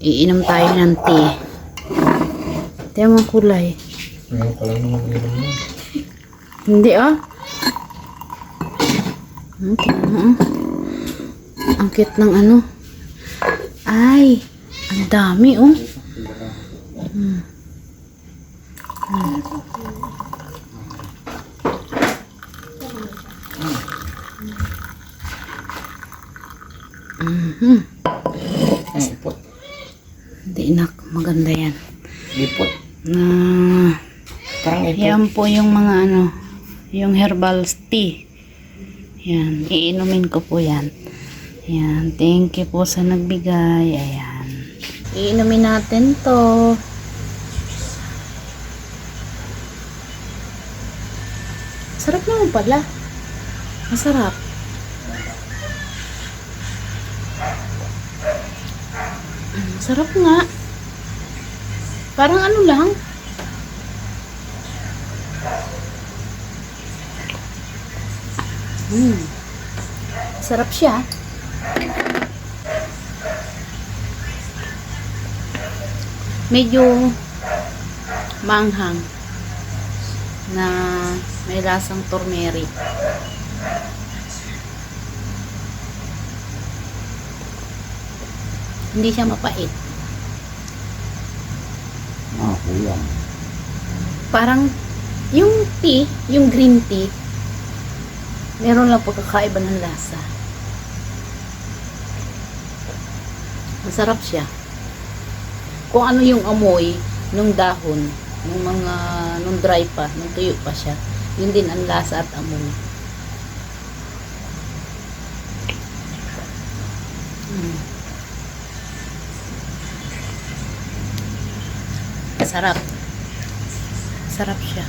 Iinom tayo ng tea. Tingnan mo ang kulay. Ngayon pa lang naman inom mo. Hindi ah. Tingnan mo ah. Ang cute ng ano. Ay, ang dami oh. Ipot. Hindi nak, maganda yan. Ipot. Parang ipot. Yan po yung mga ano, yung herbal tea. Yan, iinumin ko po yan. Yan, thank you po sa nagbigay. Ayan. Iinumin natin to. Sarap naman pala. Masarap. Sarap nga. Parang ano lang. Sarap siya. Medyo manghang na may lasang turmeric. Hindi siya mapait. Kulang. Parang yung tea, yung green tea, meron lang pagkakaiba ng lasa. Masarap siya. Kung ano yung amoy nung dahon, nung dry pa, nung tuyo pa siya, yun din ang lasa at amoy. Sarap. Sarap siya.